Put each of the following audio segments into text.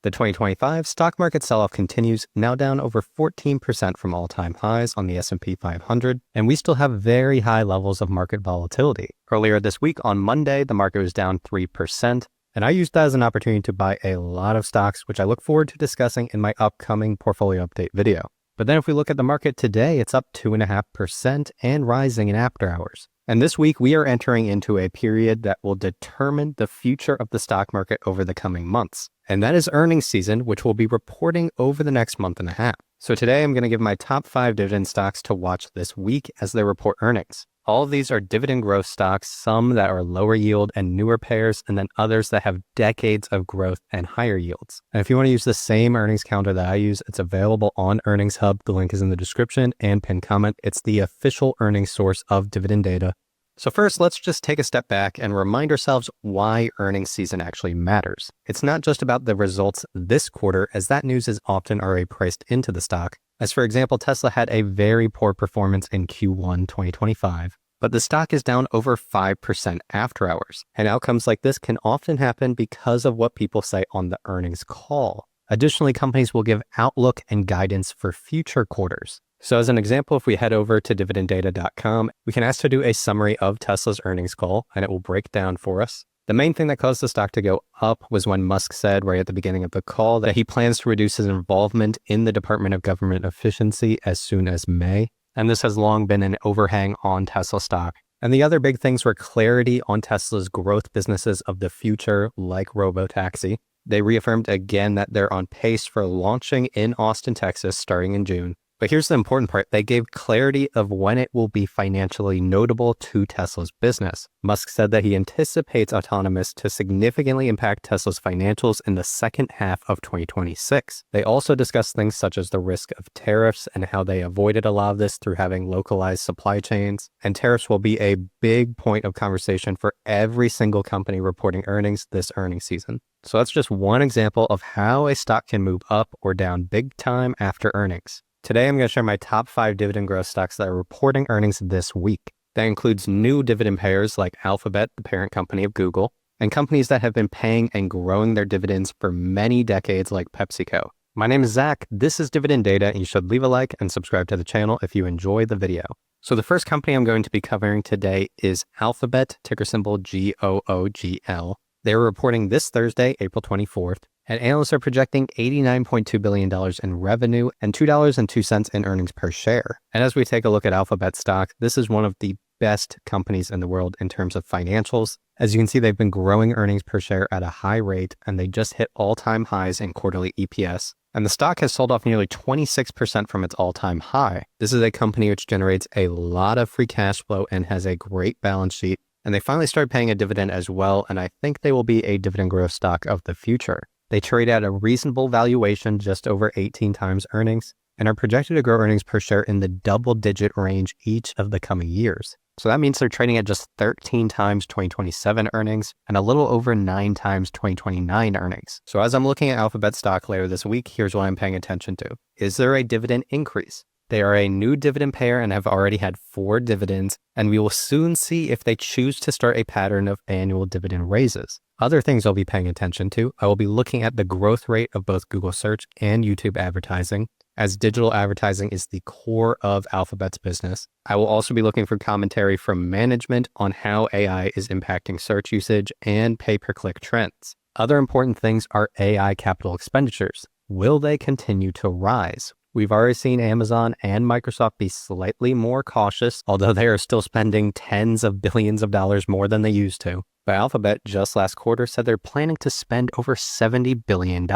The 2025 stock market sell-off continues, now down over 14% from all-time highs on the S&P 500, and we still have very high levels of market volatility. Earlier this week on Monday, the market was down 3%, and I used that as an opportunity to buy a lot of stocks, which I look forward to discussing in my upcoming portfolio update video. But then if we look at the market today, it's up 2.5% and rising in after hours. And this week, we are entering into a period that will determine the future of the stock market over the coming months. And that is earnings season, which we'll be reporting over the next month and a half. So today, I'm going to give my top 5 dividend stocks to watch this week as they report earnings. All of these are dividend growth stocks, some that are lower yield and newer pairs, and then others that have decades of growth and higher yields. And if you want to use the same earnings calendar that I use, it's available on Earnings Hub. The link is in the description and pinned comment. It's the official earnings source of dividend data. So first, let's just take a step back and remind ourselves why earnings season actually matters. It's not just about the results this quarter, as that news is often already priced into the stock. As for example, Tesla had a very poor performance in Q1 2025, but the stock is down over 5% after hours. And outcomes like this can often happen because of what people say on the earnings call. Additionally, companies will give outlook and guidance for future quarters. So as an example, if we head over to dividenddata.com, we can ask to do a summary of Tesla's earnings call, and it will break down for us. The main thing that caused the stock to go up was when Musk said right at the beginning of the call that he plans to reduce his involvement in the Department of Government Efficiency as soon as May. And this has long been an overhang on Tesla stock. And the other big things were clarity on Tesla's growth businesses of the future, like robotaxi. They reaffirmed again that they're on pace for launching in Austin, Texas, starting in June. But here's the important part. They gave clarity of when it will be financially notable to Tesla's business. Musk said that he anticipates autonomous to significantly impact Tesla's financials in the second half of 2026. They also discussed things such as the risk of tariffs and how they avoided a lot of this through having localized supply chains. And tariffs will be a big point of conversation for every single company reporting earnings this earnings season. So that's just one example of how a stock can move up or down big time after earnings. Today, I'm going to share my top 5 dividend growth stocks that are reporting earnings this week. That includes new dividend payers like Alphabet, the parent company of Google, and companies that have been paying and growing their dividends for many decades like PepsiCo. My name is Zach, this is Dividend Data, and you should leave a like and subscribe to the channel if you enjoy the video. So the first company I'm going to be covering today is Alphabet, ticker symbol GOOGL. They were reporting this Thursday, April 24th. And analysts are projecting $89.2 billion in revenue and $2.02 in earnings per share. And as we take a look at Alphabet stock, this is one of the best companies in the world in terms of financials. As you can see, they've been growing earnings per share at a high rate, and they just hit all-time highs in quarterly EPS. And the stock has sold off nearly 26% from its all-time high. This is a company which generates a lot of free cash flow and has a great balance sheet. And they finally started paying a dividend as well, and I think they will be a dividend growth stock of the future. They trade at a reasonable valuation, just over 18 times earnings, and are projected to grow earnings per share in the double-digit range each of the coming years. So that means they're trading at just 13 times 2027 earnings and a little over 9 times 2029 earnings. So as I'm looking at Alphabet stock later this week, here's what I'm paying attention to. Is there a dividend increase? They are a new dividend payer and have already had 4 dividends, and we will soon see if they choose to start a pattern of annual dividend raises. Other things I'll be paying attention to, I will be looking at the growth rate of both Google search and YouTube advertising, as digital advertising is the core of Alphabet's business. I will also be looking for commentary from management on how AI is impacting search usage and pay-per-click trends. Other important things are AI capital expenditures. Will they continue to rise? We've already seen Amazon and Microsoft be slightly more cautious, although they are still spending tens of billions of dollars more than they used to. But Alphabet just last quarter said they're planning to spend over $70 billion.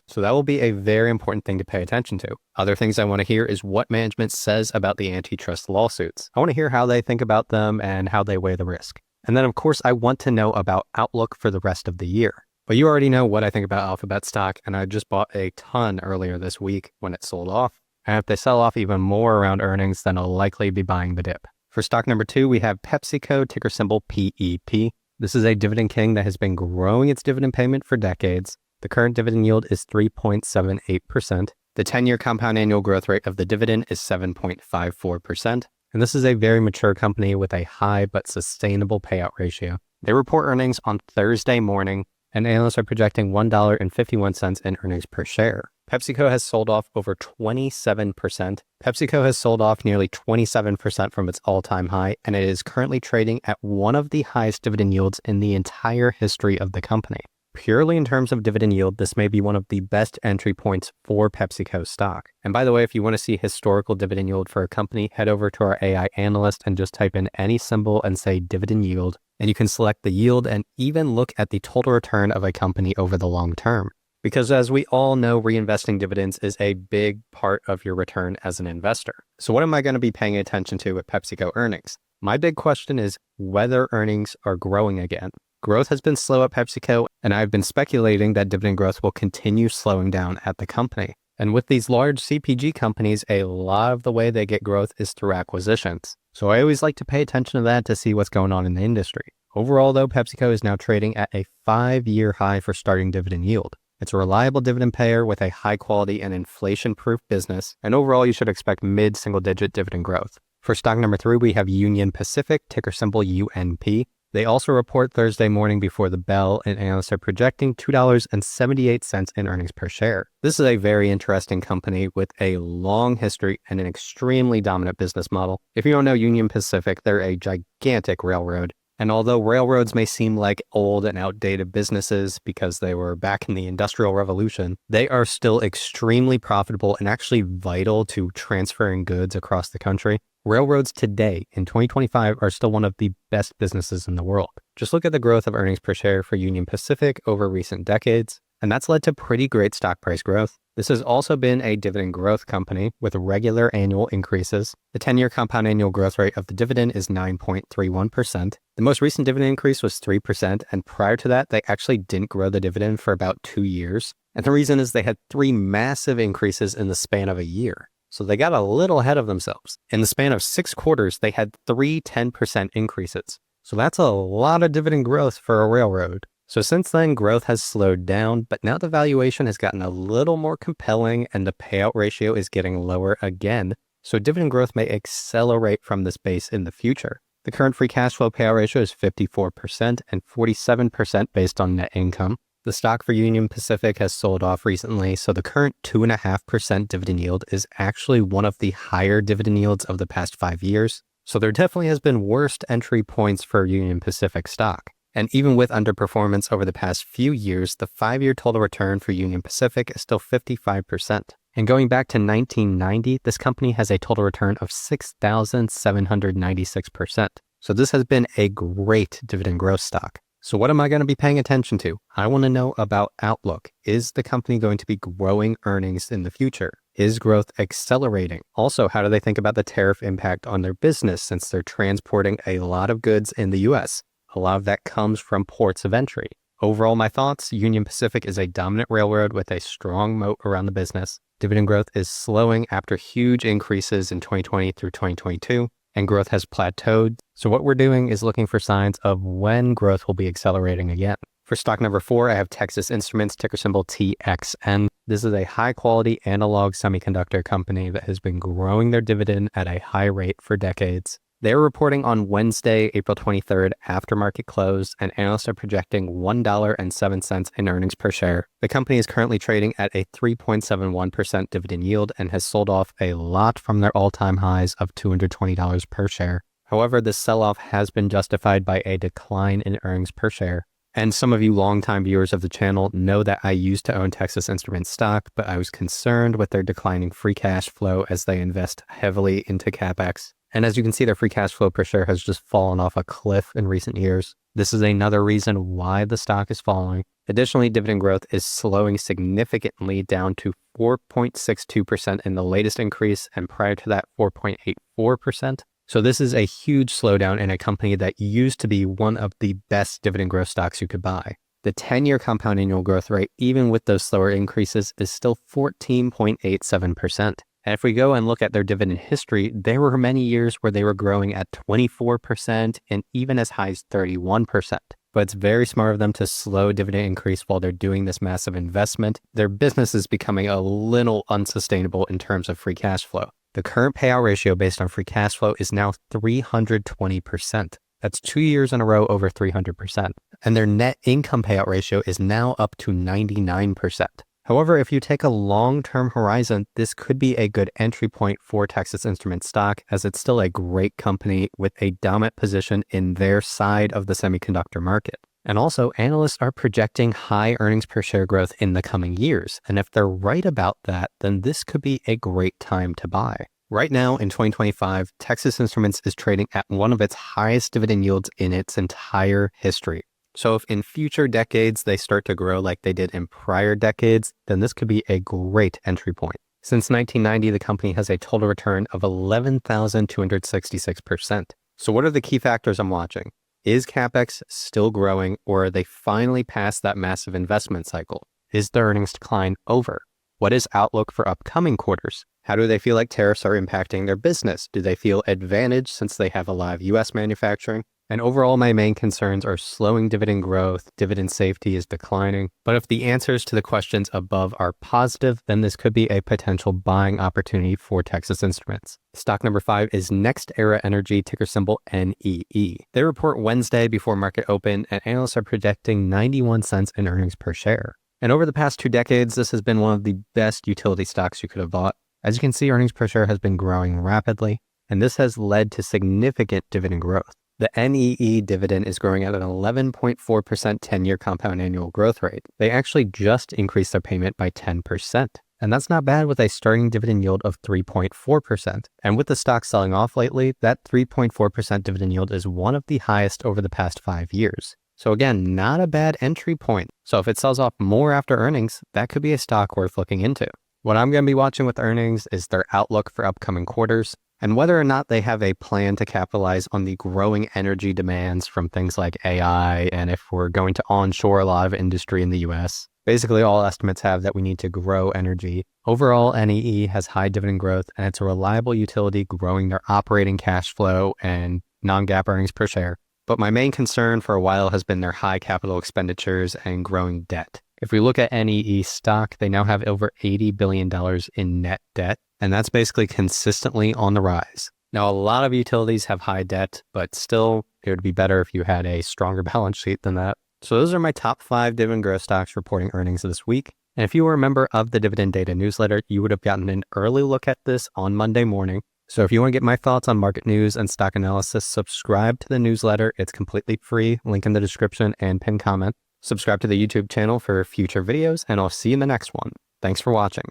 So that will be a very important thing to pay attention to. Other things I want to hear is what management says about the antitrust lawsuits. I want to hear how they think about them and how they weigh the risk. And then of course, I want to know about outlook for the rest of the year. But you already know what I think about Alphabet stock, and I just bought a ton earlier this week when it sold off. And if they sell off even more around earnings, then I'll likely be buying the dip. For stock number 2, we have PepsiCo, ticker symbol PEP. This is a dividend king that has been growing its dividend payment for decades. The current dividend yield is 3.78%. The 10-year compound annual growth rate of the dividend is 7.54%. And this is a very mature company with a high but sustainable payout ratio. They report earnings on Thursday morning, and analysts are projecting $1.51 in earnings per share. PepsiCo has sold off over 27%. PepsiCo has sold off nearly 27% from its all-time high, and it is currently trading at one of the highest dividend yields in the entire history of the company. Purely in terms of dividend yield, this may be one of the best entry points for PepsiCo stock. And by the way, if you want to see historical dividend yield for a company, head over to our AI analyst and just type in any symbol and say dividend yield, and you can select the yield and even look at the total return of a company over the long term. Because as we all know, reinvesting dividends is a big part of your return as an investor. So what am I going to be paying attention to with PepsiCo earnings? My big question is whether earnings are growing again. Growth has been slow at PepsiCo, and I've been speculating that dividend growth will continue slowing down at the company. And with these large CPG companies, a lot of the way they get growth is through acquisitions. So I always like to pay attention to that to see what's going on in the industry. Overall, though, PepsiCo is now trading at a 5-year high for starting dividend yield. It's a reliable dividend payer with a high quality and inflation-proof business, and overall you should expect mid-single-digit dividend growth. For stock number 3, we have Union Pacific, ticker symbol UNP. They also report Thursday morning before the bell, and analysts are projecting $2.78 in earnings per share. This is a very interesting company with a long history and an extremely dominant business model. If you don't know Union Pacific, they're a gigantic railroad. And although railroads may seem like old and outdated businesses because they were back in the Industrial Revolution, they are still extremely profitable and actually vital to transferring goods across the country. Railroads today in 2025 are still one of the best businesses in the world. Just look at the growth of earnings per share for Union Pacific over recent decades, and that's led to pretty great stock price growth. This has also been a dividend growth company with regular annual increases. The 10-year compound annual growth rate of the dividend is 9.31%. The most recent dividend increase was 3%, and prior to that, they actually didn't grow the dividend for about 2 years. And the reason is they had 3 massive increases in the span of a year. So they got a little ahead of themselves. In the span of 6 quarters, they had 3 10% increases. So that's a lot of dividend growth for a railroad. So since then, growth has slowed down, but now the valuation has gotten a little more compelling and the payout ratio is getting lower again. So dividend growth may accelerate from this base in the future. The current free cash flow payout ratio is 54% and 47% based on net income. The stock for Union Pacific has sold off recently, so the current 2.5% dividend yield is actually one of the higher dividend yields of the past 5 years. So there definitely has been worse entry points for Union Pacific stock. And even with underperformance over the past few years, the 5-year total return for Union Pacific is still 55%. And going back to 1990, this company has a total return of 6,796%. So this has been a great dividend growth stock. So what am I going to be paying attention to? I want to know about outlook. Is the company going to be growing earnings in the future? Is growth accelerating? Also, how do they think about the tariff impact on their business since they're transporting a lot of goods in the US? A lot of that comes from ports of entry. Overall, my thoughts, Union Pacific is a dominant railroad with a strong moat around the business. Dividend growth is slowing after huge increases in 2020 through 2022. And growth has plateaued. So what we're doing is looking for signs of when growth will be accelerating again. For stock number 4, I have Texas Instruments, ticker symbol TXN. This is a high quality analog semiconductor company that has been growing their dividend at a high rate for decades. They are reporting on Wednesday, April 23rd, after market close, and analysts are projecting $1.07 in earnings per share. The company is currently trading at a 3.71% dividend yield and has sold off a lot from their all-time highs of $220 per share. However, this sell-off has been justified by a decline in earnings per share. And some of you longtime viewers of the channel know that I used to own Texas Instruments stock, but I was concerned with their declining free cash flow as they invest heavily into CapEx. And as you can see, their free cash flow per share has just fallen off a cliff in recent years. This is another reason why the stock is falling. Additionally, dividend growth is slowing significantly down to 4.62% in the latest increase, and prior to that, 4.84%. So this is a huge slowdown in a company that used to be one of the best dividend growth stocks you could buy. The 10-year compound annual growth rate, even with those slower increases, is still 14.87%. And if we go and look at their dividend history, there were many years where they were growing at 24% and even as high as 31%. But it's very smart of them to slow dividend increase while they're doing this massive investment. Their business is becoming a little unsustainable in terms of free cash flow. The current payout ratio based on free cash flow is now 320%. That's 2 years in a row over 300%. And their net income payout ratio is now up to 99%. However, if you take a long-term horizon, this could be a good entry point for Texas Instruments stock, as it's still a great company with a dominant position in their side of the semiconductor market. And also, analysts are projecting high earnings per share growth in the coming years. And if they're right about that, then this could be a great time to buy. Right now, in 2025, Texas Instruments is trading at one of its highest dividend yields in its entire history. So if in future decades they start to grow like they did in prior decades, then this could be a great entry point. Since 1990, the company has a total return of 11,266%. So what are the key factors I'm watching? Is CapEx still growing, or are they finally past that massive investment cycle? Is the earnings decline over? What is outlook for upcoming quarters? How do they feel like tariffs are impacting their business? Do they feel advantaged since they have a lot of US manufacturing? And overall, my main concerns are slowing dividend growth, dividend safety is declining. But if the answers to the questions above are positive, then this could be a potential buying opportunity for Texas Instruments. Stock number 5 is NextEra Energy, ticker symbol NEE. They report Wednesday before market open, and analysts are projecting 91 cents in earnings per share. And over the past 2 decades, this has been one of the best utility stocks you could have bought. As you can see, earnings per share has been growing rapidly, and this has led to significant dividend growth. The NEE dividend is growing at an 11.4% 10-year compound annual growth rate. They actually just increased their payment by 10%. And that's not bad with a starting dividend yield of 3.4%. And with the stock selling off lately, that 3.4% dividend yield is one of the highest over the past 5 years. So again, not a bad entry point. So if it sells off more after earnings, that could be a stock worth looking into. What I'm going to be watching with earnings is their outlook for upcoming quarters, and whether or not they have a plan to capitalize on the growing energy demands from things like AI, and if we're going to onshore a lot of industry in the US. Basically, all estimates have that we need to grow energy. Overall, NEE has high dividend growth, and it's a reliable utility growing their operating cash flow and non-GAAP earnings per share. But my main concern for a while has been their high capital expenditures and growing debt. If we look at NEE stock, they now have over $80 billion in net debt, and that's basically consistently on the rise. Now, a lot of utilities have high debt, but still, it would be better if you had a stronger balance sheet than that. So those are my top 5 dividend growth stocks reporting earnings this week. And if you were a member of the Dividend Data newsletter, you would have gotten an early look at this on Monday morning. So if you want to get my thoughts on market news and stock analysis, subscribe to the newsletter. It's completely free. Link in the description and pinned comment. Subscribe to the YouTube channel for future videos, and I'll see you in the next one. Thanks for watching.